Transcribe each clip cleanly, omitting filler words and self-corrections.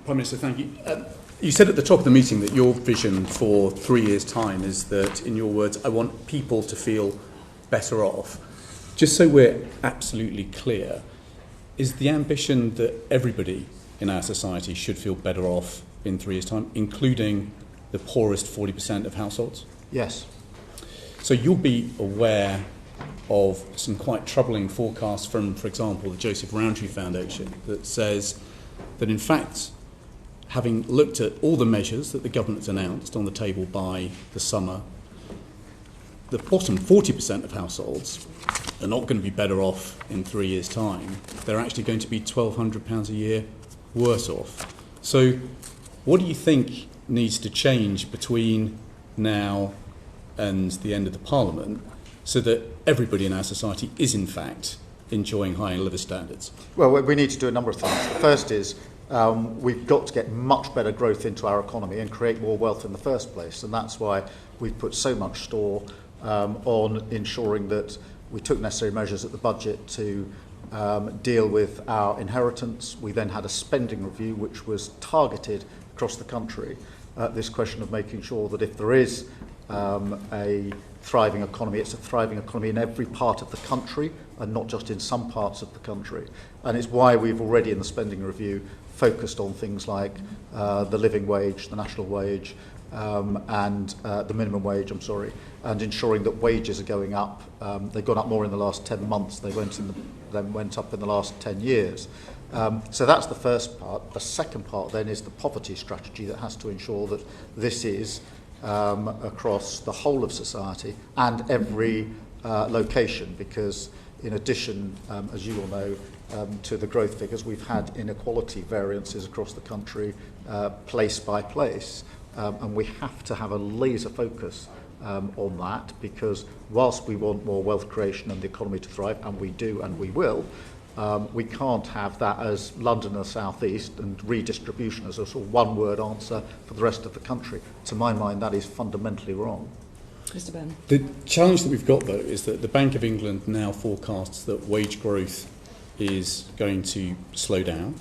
Prime Minister, thank you. You said at the top of the meeting that your vision for 3 years' time is that, in your words, I want people to feel better off. Just so we're absolutely clear, is the ambition that everybody in our society should feel better off in 3 years' time, including the poorest 40% of households? Yes. So you'll be aware of some quite troubling forecasts from, for example, the Joseph Rowntree Foundation that says that, in fact, having looked at all the measures that the government's announced on the table by the summer, the bottom 40% of households are not going to be better off in 3 years' time. They're actually going to be £1,200 a year worse off. So what do you think needs to change between now and the end of the Parliament so that everybody in our society is, in fact, enjoying higher living standards? Well, we need to do a number of things. The first is we've got to get much better growth into our economy and create more wealth in the first place. And that's why we've put so much store on ensuring that we took necessary measures at the budget to deal with our inheritance. We then had a spending review which was targeted across the country. This question of making sure that if there is a thriving economy, it's a thriving economy in every part of the country and not just in some parts of the country. And it's why we've already in the spending review focused on things like the living wage, the national wage, and the minimum wage, and ensuring that wages are going up. They've gone up more in the last 10 months. They went up in the last 10 years. So that's the first part. The second part then is the poverty strategy that has to ensure that this is across the whole of society and every location, because in addition, as you all know, to the growth figures, we've had inequality variances across the country, place by place, and we have to have a laser focus on that, because whilst we want more wealth creation and the economy to thrive, and we do and we will, we can't have that as London and the South East and redistribution as a sort of one-word answer for the rest of the country. To my mind, that is fundamentally wrong. Mr. Byrne. The challenge that we've got, though, is that the Bank of England now forecasts that wage growth is going to slow down.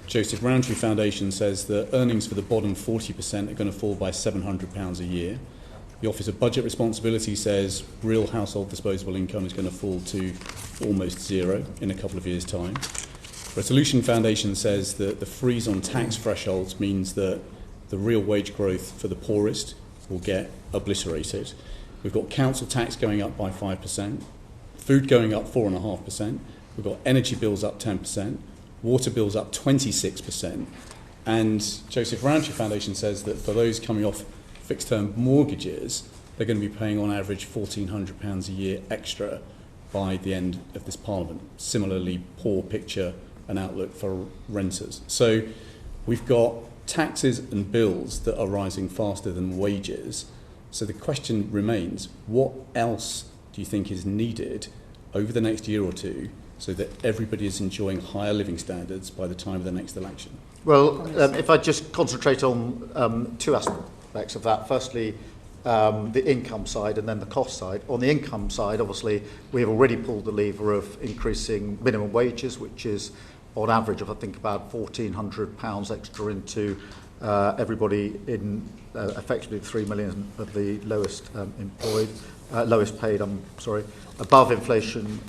Joseph Rowntree Foundation says that earnings for the bottom 40% are going to fall by £700 a year. The Office of Budget Responsibility says real household disposable income is going to fall to almost zero in a couple of years' time. Resolution Foundation says that the freeze on tax thresholds means that the real wage growth for the poorest will get obliterated. We've got council tax going up by 5%, food going up 4.5%, we've got energy bills up 10%, water bills up 26%, and Joseph Rowntree Foundation says that for those coming off fixed-term mortgages, they're going to be paying on average £1,400 a year extra by the end of this Parliament. Similarly, poor picture and outlook for renters. So we've got taxes and bills that are rising faster than wages. So the question remains, what else do you think is needed over the next year or two so that everybody is enjoying higher living standards by the time of the next election? Well, if I just concentrate on two aspects of that. Firstly, the income side and then the cost side. On the income side, obviously, we have already pulled the lever of increasing minimum wages, which is on average of, I think, about £1,400 extra into everybody in effectively 3 million of the lowest paid, above inflation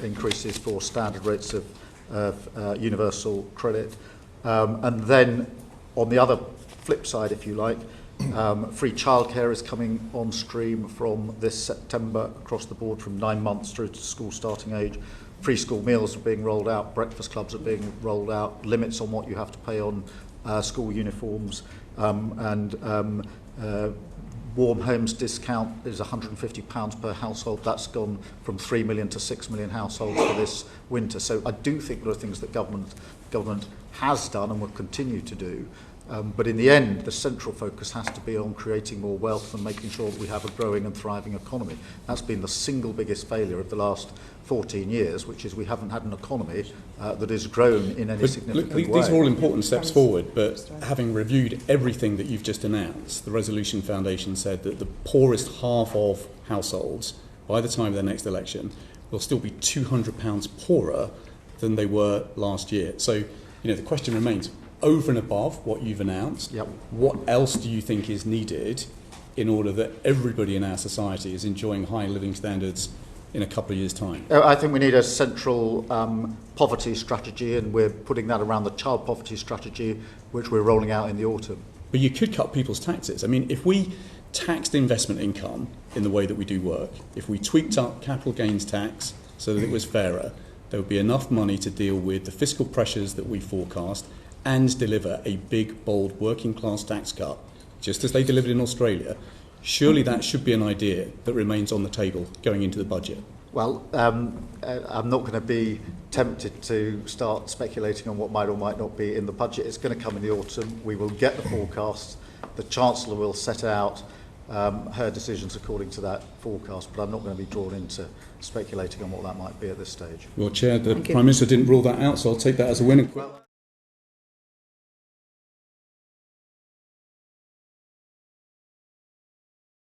increases for standard rates of universal credit. And then on the other flip side, if you like, free childcare is coming on stream from this September across the board from 9 months through to school starting age. Free school meals are being rolled out, breakfast clubs are being rolled out, limits on what you have to pay on school uniforms, and warm homes discount is £150 per household. That's gone from 3 million to 6 million households for this winter. So I do think there are things that government has done and will continue to do. But in the end, the central focus has to be on creating more wealth and making sure that we have a growing and thriving economy. That's been the single biggest failure of the last 14 years, which is we haven't had an economy that has grown in any significant way. These are all important steps forward, but having reviewed everything that you've just announced, the Resolution Foundation said that the poorest half of households, by the time of the next election, will still be £200 poorer than they were last year. So, the question remains, over and above what you've announced, Yep. what else do you think is needed in order that everybody in our society is enjoying high living standards in a couple of years' time? I think we need a central poverty strategy, and we're putting that around the child poverty strategy, which we're rolling out in the autumn. But you could cut people's taxes. I mean, if we taxed investment income in the way that we do work, if we tweaked up capital gains tax so that it was fairer, there would be enough money to deal with the fiscal pressures that we forecast and deliver a big, bold working class tax cut, just as they delivered in Australia. Surely that should be an idea that remains on the table going into the budget. Well, I'm not going to be tempted to start speculating on what might or might not be in the budget. It's going to come in the autumn. We will get the forecasts. The Chancellor will set out her decisions according to that forecast, but I'm not going to be drawn into speculating on what that might be at this stage. Well, Chair, the Prime Minister didn't rule that out, so I'll take that as a win. Well,